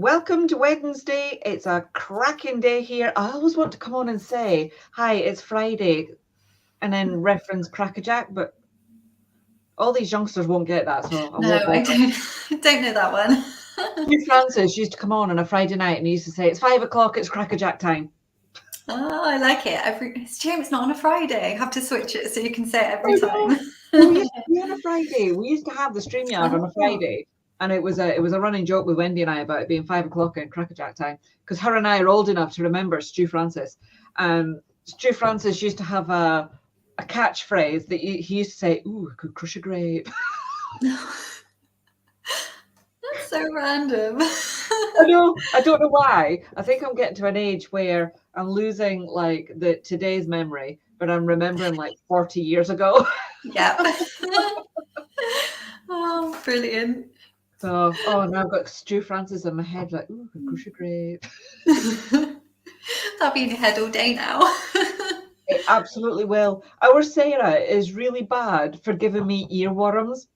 Welcome to Wednesday. It's a cracking day here. I always want to come on and say, hi, it's Friday, and then reference Crackerjack, but all these youngsters won't get that, so I No, won't I bother. don't know that one. Hugh Francis used to come on a Friday night and he used to say, it's 5 o'clock, it's Crackerjack time. Oh, I like it. It's a shame it's not on a Friday. I have to switch it so you can say it I every know. time. Well, we used to be on a Friday. We used to have the StreamYard on a Oh, Friday, and it was a running joke with Wendy and I about it being 5 o'clock and Crackerjack time, because her and I are old enough to remember Stu Francis. Stu Francis used to have a catchphrase that he used to say, "Ooh, I could crush a grape." that's so random. I know. I don't know why. I think I'm getting to an age where I'm losing like today's memory, but I'm remembering like 40 years ago. Yep. Oh, brilliant. So, now I've got Stu Francis in my head, like, ooh, I could crush a grape. That'll be in your head all day now. It absolutely will. Our Sarah is really bad for giving me earworms.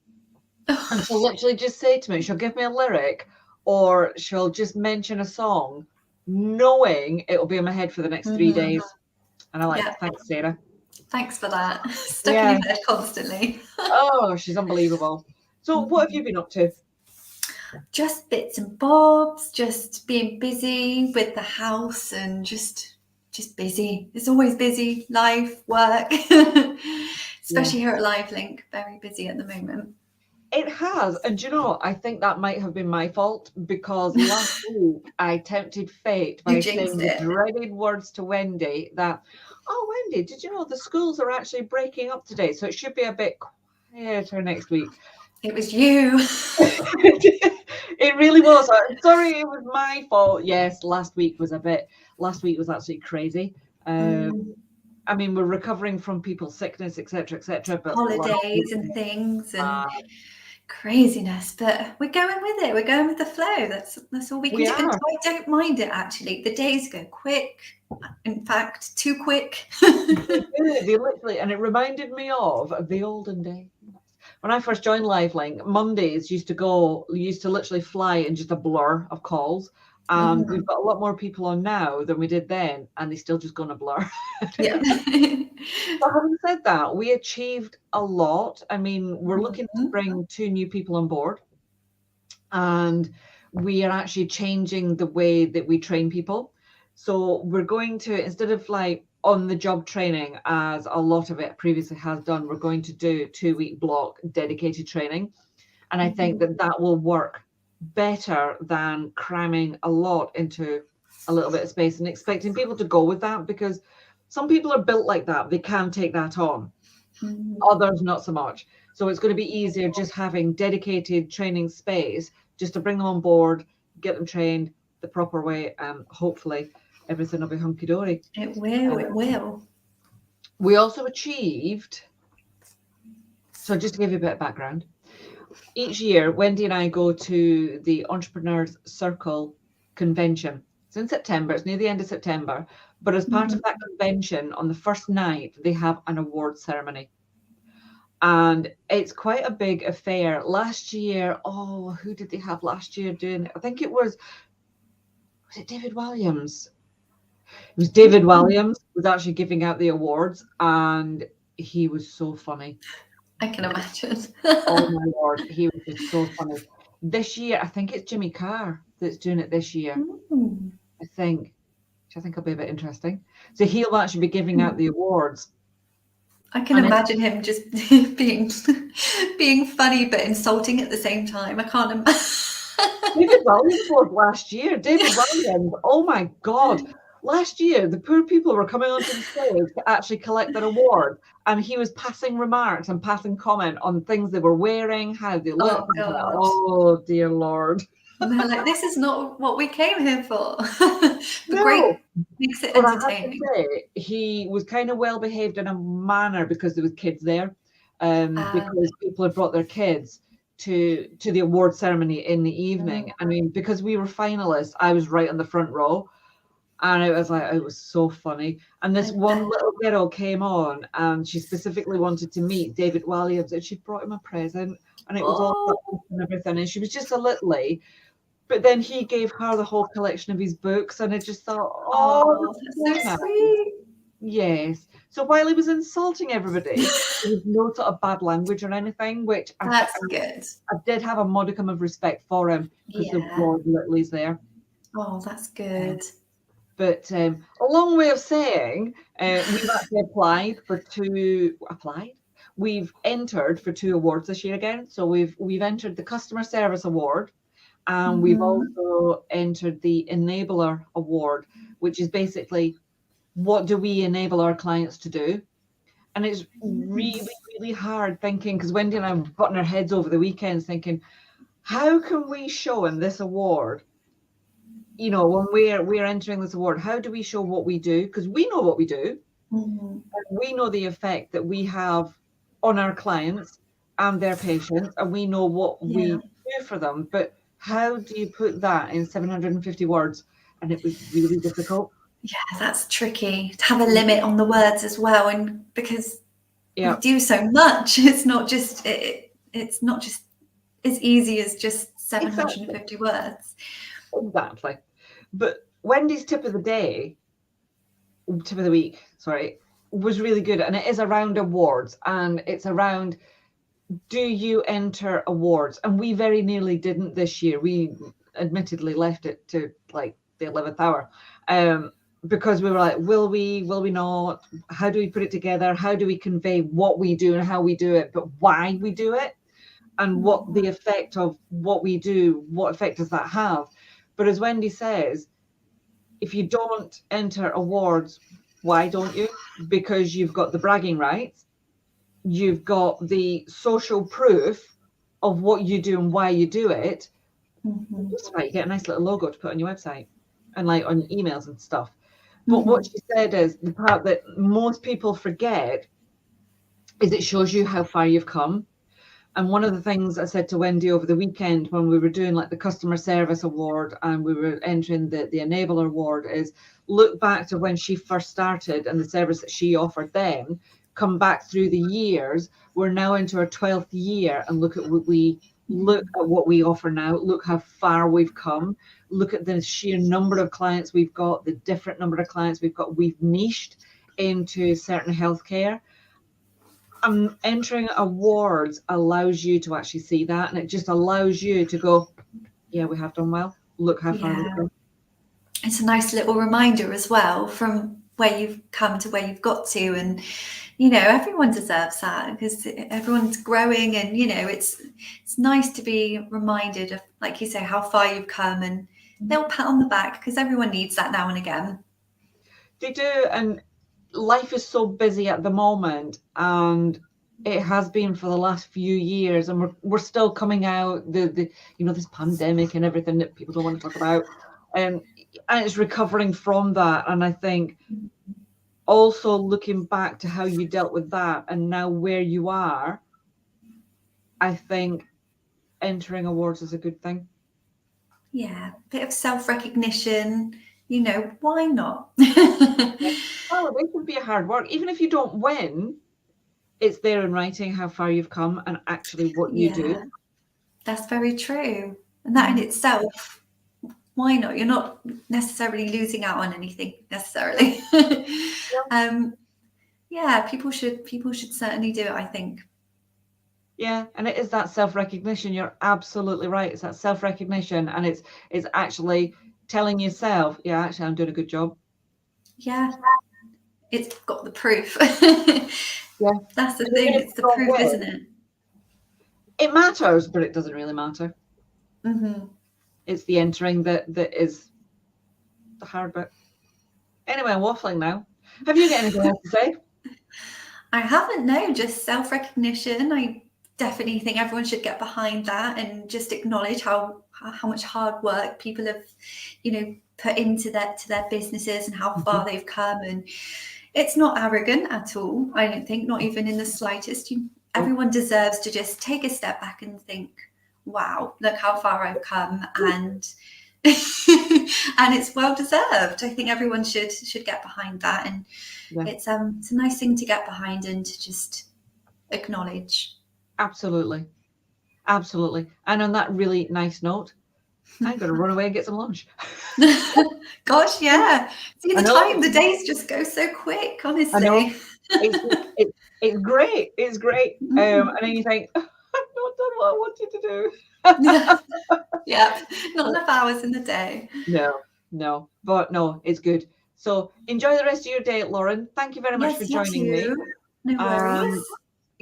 And she'll literally just say to me, she'll give me a lyric or she'll just mention a song, knowing it'll be in my head for the next 3 days. And I'm like, Yeah, thanks, Sarah. thanks for that. Stuck in Yeah. your head constantly. Oh, she's unbelievable. So, what have you been up to? Just bits and bobs, just being busy with the house and just busy. It's always busy, life, work. Yeah. Especially here at LiveLink, very busy at the moment. It has. And do you know, I think that might have been my fault because last week I tempted fate You by jinxed saying the it. dreaded words to Wendy that, oh, Wendy, did you know the schools are actually breaking up today? So it should be a bit quieter next week. It was you. It really was. I'm sorry, it was my fault. Yes, last week was absolutely crazy. Mm, I mean, we're recovering from people's sickness, etc., but last week holidays and was things and bad. craziness, but we're going with it. We're going with the flow. That's all we can We do. And are. I don't mind it actually. The days go quick. In fact, too quick. They literally, and it reminded me of the olden days. When I first joined LiveLink, Mondays used to literally fly in just a blur of calls. And we've Mhm. got a lot more people on now than we did then, and they still just go in a blur. Yeah. But having said that, we achieved a lot. I mean, we're looking to Mhm. bring 2 new people on board, and we are actually changing the way that we train people. So we're going to, instead of like on the job training, as a lot of it previously has done, we're going to do 2 week block dedicated training. And I think Mhm. that that will work better than cramming a lot into a little bit of space and expecting people to go with that, because some people are built like that. They can take that on. Mhm. Others not so much. So it's going to be easier just having dedicated training space just to bring them on board, get them trained the proper way, and hopefully everything will be hunky dory. It will. It will. We also achieved, so just to give you a bit of background, each year Wendy and I go to the Entrepreneurs Circle convention. It's in September, it's near the end of September, but as part of Mhm. that convention, on the first night, they have an award ceremony. And it's quite a big affair. Last year, who did they have last year doing it? I think was it David Williams? It was David Mhm. Williams was actually giving out the awards, and he was so funny. I can imagine. Oh my Lord, he was just so funny. This year, I think it's Jimmy Carr that's doing it this year. Mm. I think, which I think will be a bit interesting. So he'll actually be giving out the awards. I can And imagine him just being being funny but insulting at the same time. I can't imagine. David Williams was last year. David Williams, oh my God. Last year, the poor people were coming onto the stage to actually collect their award, and he was passing remarks and passing comment on things they were wearing, how they looked. Oh God. Oh, dear Lord. And they're like, this is not what we came here for. But great, No, makes it but I have to entertaining. say, he was kind of well behaved in a manner because there was kids there, Um, because people had brought their kids to the award ceremony in the evening. I mean, because we were finalists, I was right on the front row. And it was like, it was so funny. And I this one bet. little girl came on and she specifically wanted to meet David Williams, and she brought him a present, and it was all Oh, wrapped up and everything. And she was just a little. But then he gave her the whole collection of his books, and I just thought, Oh, so that's so nice. sweet. Yes. So while he was insulting everybody, there was no sort of bad language or anything, which That's good. I did have a modicum of respect for him because there Yeah. was Littleys there. Oh, that's good. But a long way of saying, we've actually We've entered for 2 awards this year again. So we've entered the Customer Service Award, and we've also entered the Enabler Award, which is basically what do we enable our clients to do? And it's really, really hard thinking, because Wendy and I were butting our heads over the weekends thinking, how can we show in this award, when we're entering this award, how do we show what we do? Because we know what we do. Mm-hmm. We know the effect that we have on our clients and their patients, and we know what we do for them. But how do you put that in 750 words? And it was really difficult. Yeah, that's tricky to have a limit on the words as well, and because we do so much, it's not just as easy as just 750 words. Exactly. But Wendy's tip of the week, was really good. And it is around awards, and it's around, do you enter awards? And we very nearly didn't this year. We admittedly left it to like the 11th hour. Because we were like, will we not? How do we put it together? How do we convey what we do and how we do it, but why we do it? And what the effect of what we do, what effect does that have? But as Wendy says, if you don't enter awards, why don't you? Because you've got the bragging rights, you've got the social proof of what you do and why you do it. Just about you get a nice little logo to put on your website and like on emails and stuff. But what she said is the part that most people forget is it shows you how far you've come. And one of the things I said to Wendy over the weekend when we were doing like the Customer Service Award and we were entering the Enabler Award is look back to when she first started and the service that she offered then, come back through the years. We're now into our 12th year, and look at what we offer now. Look how far we've come. Look at the sheer number of clients we've got, the different number of clients we've got. We've niched into certain healthcare. Entering awards allows you to actually see that, and it just allows you to go, yeah, we have done well. Look how far we've come. It's a nice little reminder as well from where you've come to where you've got to, and everyone deserves that because everyone's growing, and it's nice to be reminded of, like you say, how far you've come, and they'll pat on the back because everyone needs that now and again. They do, and life is so busy at the moment, and it has been for the last few years, and we're still coming out the this pandemic and everything that people don't want to talk about, and it's recovering from that. And I think also looking back to how you dealt with that and now where you are, I think entering awards is a good thing. Yeah, a bit of self-recognition, why not? Oh, it would be a hard work. Even if you don't win, it's there in writing how far you've come and actually what you do. That's very true. And that in itself, why not? You're not necessarily losing out on anything necessarily. People should certainly do it, I think. Yeah, and it is that self-recognition. You're absolutely right. It's that self-recognition, and it's actually telling yourself, yeah, actually I'm doing a good job. Yeah. It's got the proof. Yeah. That's the thing. It's the proof, isn't it? It matters, but it doesn't really matter. Mm-hmm. It's the entering that is the hard bit. Anyway, I'm waffling now. Have you got anything else to say? I haven't, no, just self-recognition. I definitely think everyone should get behind that and just acknowledge how much hard work people have, put into their businesses and how far they've come. And it's not arrogant at all, I don't think, not even in the slightest. Everyone deserves to just take a step back and think, wow, look how far I've come, and and it's well deserved. I think everyone should get behind that, and it's a nice thing to get behind and to just acknowledge. Absolutely. And on that really nice note, I'm going to run away and get some lunch. Gosh, yeah. See, I the know. days just go so quick, I know. honestly. It's great. It's great. And then you think, I've not done what I wanted to do. Yeah. Yeah. Not enough hours in the day. No. But no, it's good. So enjoy the rest of your day, Lauren. Thank you very much for Yes, you joining me. too. No worries.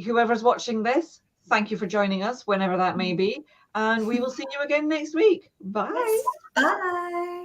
Whoever's watching this, thank you for joining us, whenever that may be. And we will see you again next week. Bye. Yes. Bye.